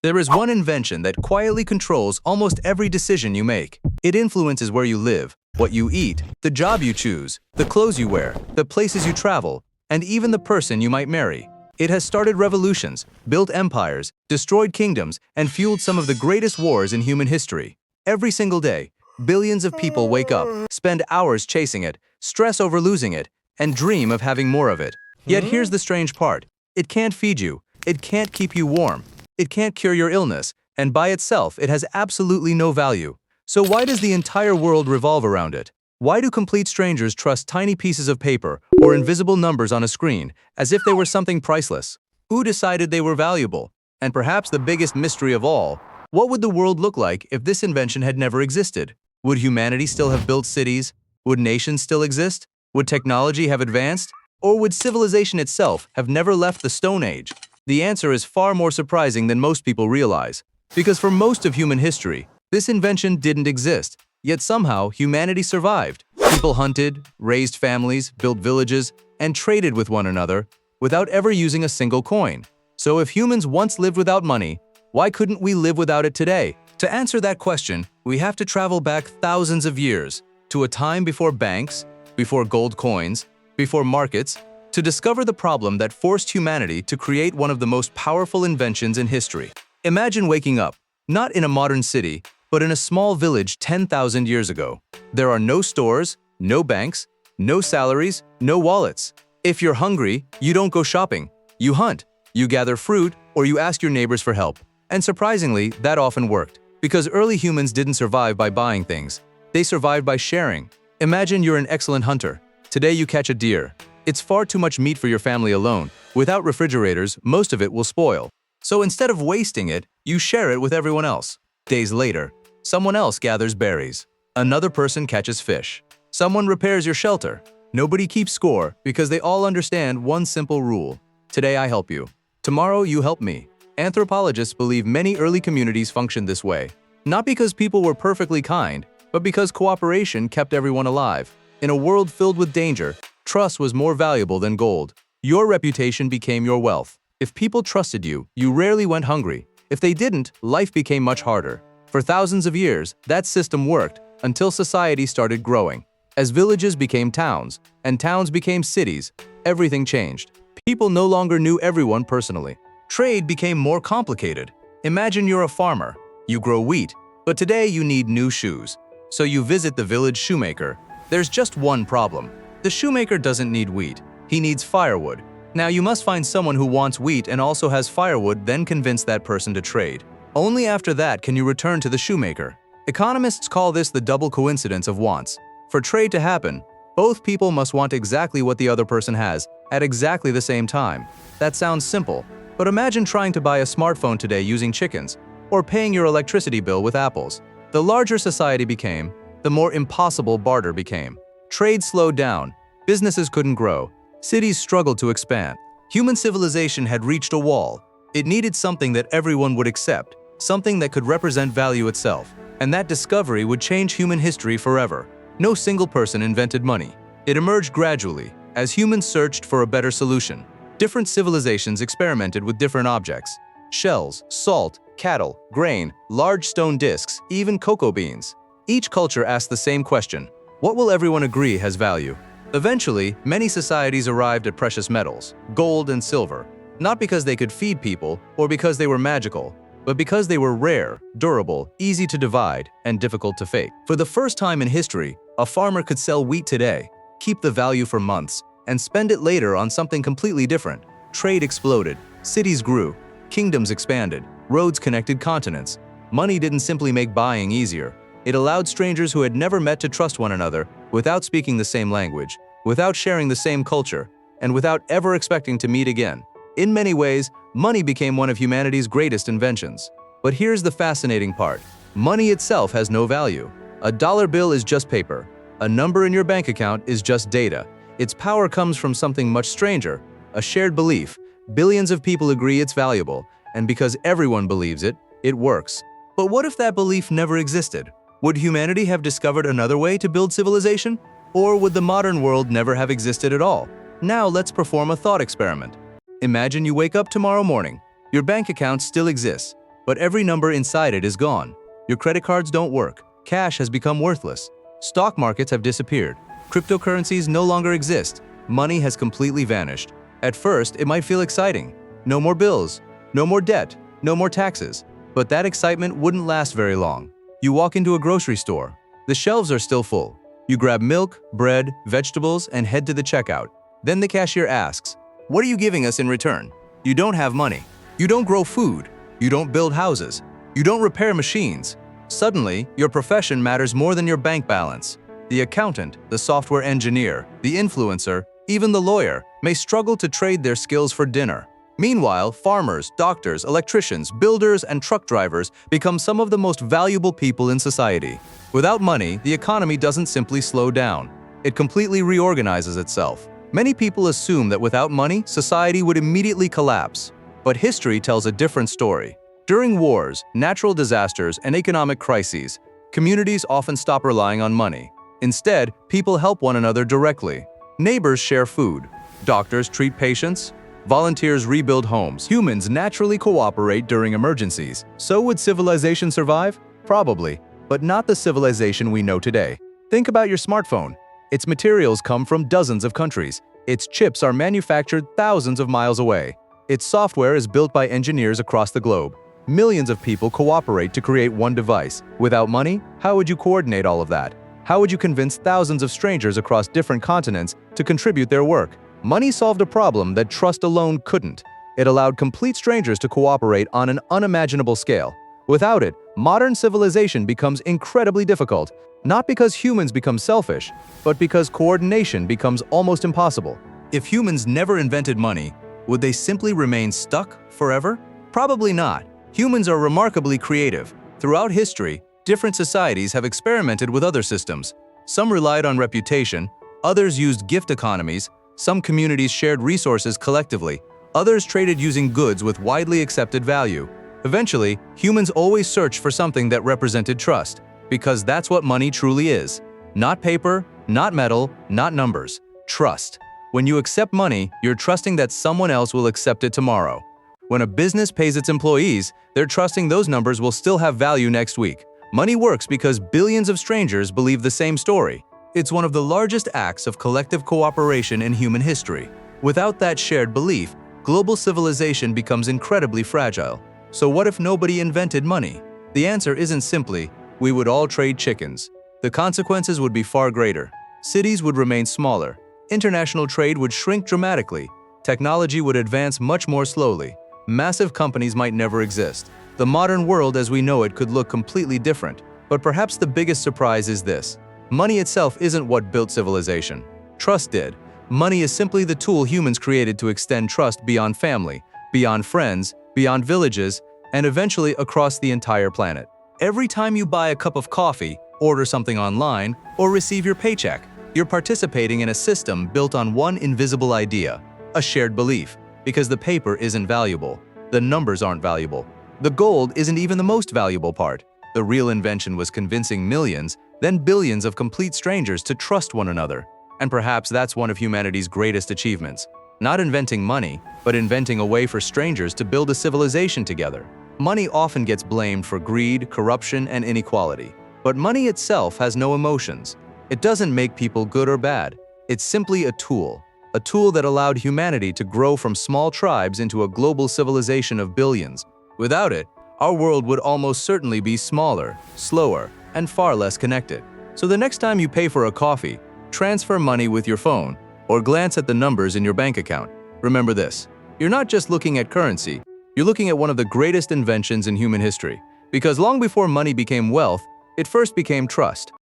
There is one invention that quietly controls almost every decision you make. It influences where you live, what you eat, the job you choose, the clothes you wear, the places you travel, and even the person you might marry. It has started revolutions, built empires, destroyed kingdoms, and fueled some of the greatest wars in human history. Every single day, billions of people wake up, spend hours chasing it, stress over losing it, and dream of having more of it. Yet here's the strange part. It can't feed you. It can't keep you warm. It can't cure your illness, and by itself, it has absolutely no value. So why does the entire world revolve around it? Why do complete strangers trust tiny pieces of paper or invisible numbers on a screen as if they were something priceless? Who decided they were valuable? And perhaps the biggest mystery of all, what would the world look like if this invention had never existed? Would humanity still have built cities? Would nations still exist? Would technology have advanced? Or would civilization itself have never left the Stone Age? The answer is far more surprising than most people realize. Because for most of human history, this invention didn't exist, yet somehow humanity survived. People hunted, raised families, built villages, and traded with one another without ever using a single coin. So if humans once lived without money, why couldn't we live without it today? To answer that question, we have to travel back thousands of years to a time before banks, before gold coins, before markets, to discover the problem that forced humanity to create one of the most powerful inventions in history. Imagine waking up, not in a modern city, but in a small village 10,000 years ago. There are no stores, no banks, no salaries, no wallets. If you're hungry, you don't go shopping. You hunt, you gather fruit, or you ask your neighbors for help. And surprisingly, that often worked. Because early humans didn't survive by buying things. They survived by sharing. Imagine you're an excellent hunter. Today you catch a deer. It's far too much meat for your family alone. Without refrigerators, most of it will spoil. So instead of wasting it, you share it with everyone else. Days later, someone else gathers berries. Another person catches fish. Someone repairs your shelter. Nobody keeps score because they all understand one simple rule. Today I help you. Tomorrow you help me. Anthropologists believe many early communities functioned this way. Not because people were perfectly kind, but because cooperation kept everyone alive. In a world filled with danger, trust was more valuable than gold. Your reputation became your wealth. If people trusted you, you rarely went hungry. If they didn't, life became much harder. For thousands of years, that system worked until society started growing. As villages became towns, and towns became cities, everything changed. People no longer knew everyone personally. Trade became more complicated. Imagine you're a farmer. You grow wheat, but today you need new shoes. So you visit the village shoemaker. There's just one problem. The shoemaker doesn't need wheat. He needs firewood. Now you must find someone who wants wheat and also has firewood, then convince that person to trade. Only after that can you return to the shoemaker. Economists call this the double coincidence of wants. For trade to happen, both people must want exactly what the other person has at exactly the same time. That sounds simple, but imagine trying to buy a smartphone today using chickens, or paying your electricity bill with apples. The larger society became, the more impossible barter became. Trade slowed down, businesses couldn't grow, cities struggled to expand. Human civilization had reached a wall. It needed something that everyone would accept, something that could represent value itself. And that discovery would change human history forever. No single person invented money. It emerged gradually, as humans searched for a better solution. Different civilizations experimented with different objects. Shells, salt, cattle, grain, large stone discs, even cocoa beans. Each culture asked the same question: what will everyone agree has value? Eventually, many societies arrived at precious metals, gold and silver, not because they could feed people or because they were magical, but because they were rare, durable, easy to divide, and difficult to fake. For the first time in history, a farmer could sell wheat today, keep the value for months, and spend it later on something completely different. Trade exploded, cities grew, kingdoms expanded, roads connected continents. Money didn't simply make buying easier. It allowed strangers who had never met to trust one another without speaking the same language, without sharing the same culture, and without ever expecting to meet again. In many ways, money became one of humanity's greatest inventions. But here's the fascinating part. Money itself has no value. A dollar bill is just paper. A number in your bank account is just data. Its power comes from something much stranger, a shared belief. Billions of people agree it's valuable, and because everyone believes it, it works. But what if that belief never existed? Would humanity have discovered another way to build civilization? Or would the modern world never have existed at all? Now let's perform a thought experiment. Imagine you wake up tomorrow morning. Your bank account still exists. but every number inside it is gone. Your credit cards don't work. Cash has become worthless. Stock markets have disappeared. Cryptocurrencies no longer exist. Money has completely vanished. At first, it might feel exciting. No more bills, no more debt, no more taxes. But that excitement wouldn't last very long. You walk into a grocery store. The shelves are still full. You grab milk, bread, vegetables, and head to the checkout. Then the cashier asks, "What are you giving us in return?" You don't have money. You don't grow food. You don't build houses. You don't repair machines. Suddenly, your profession matters more than your bank balance. The accountant, the software engineer, the influencer, even the lawyer may struggle to trade their skills for dinner. Meanwhile, farmers, doctors, electricians, builders, and truck drivers become some of the most valuable people in society. Without money, the economy doesn't simply slow down. It completely reorganizes itself. Many people assume that without money, society would immediately collapse. But history tells a different story. During wars, natural disasters, and economic crises, communities often stop relying on money. Instead, people help one another directly. Neighbors share food. Doctors treat patients. Volunteers rebuild homes. Humans naturally cooperate during emergencies. So would civilization survive? Probably, but not the civilization we know today. Think about your smartphone. Its materials come from dozens of countries. Its chips are manufactured thousands of miles away. Its software is built by engineers across the globe. Millions of people cooperate to create one device. Without money, how would you coordinate all of that? How would you convince thousands of strangers across different continents to contribute their work? Money solved a problem that trust alone couldn't. It allowed complete strangers to cooperate on an unimaginable scale. Without it, modern civilization becomes incredibly difficult, not because humans become selfish, but because coordination becomes almost impossible. If humans never invented money, would they simply remain stuck forever? Probably not. Humans are remarkably creative. Throughout history, different societies have experimented with other systems. Some relied on reputation, others used gift economies, some communities shared resources collectively, others traded using goods with widely accepted value. Eventually, humans always searched for something that represented trust, because that's what money truly is. Not paper, not metal, not numbers. Trust. When you accept money, you're trusting that someone else will accept it tomorrow. When a business pays its employees, they're trusting those numbers will still have value next week. Money works because billions of strangers believe the same story. It's one of the largest acts of collective cooperation in human history. Without that shared belief, global civilization becomes incredibly fragile. So what if nobody invented money? The answer isn't simply, we would all trade chickens. The consequences would be far greater. Cities would remain smaller. International trade would shrink dramatically. Technology would advance much more slowly. Massive companies might never exist. The modern world as we know it could look completely different. But perhaps the biggest surprise is this. Money itself isn't what built civilization. Trust did. Money is simply the tool humans created to extend trust beyond family, beyond friends, beyond villages, and eventually across the entire planet. Every time you buy a cup of coffee, order something online, or receive your paycheck, you're participating in a system built on one invisible idea, a shared belief, because the paper isn't valuable, the numbers aren't valuable, the gold isn't even the most valuable part. The real invention was convincing millions, then billions of complete strangers to trust one another. And perhaps that's one of humanity's greatest achievements. Not inventing money, but inventing a way for strangers to build a civilization together. Money often gets blamed for greed, corruption, and inequality. But money itself has no emotions. It doesn't make people good or bad. It's simply a tool that allowed humanity to grow from small tribes into a global civilization of billions. Without it, our world would almost certainly be smaller, slower, and far less connected. So the next time you pay for a coffee, transfer money with your phone, or glance at the numbers in your bank account. Remember this, you're not just looking at currency, you're looking at one of the greatest inventions in human history. Because long before money became wealth, it first became trust.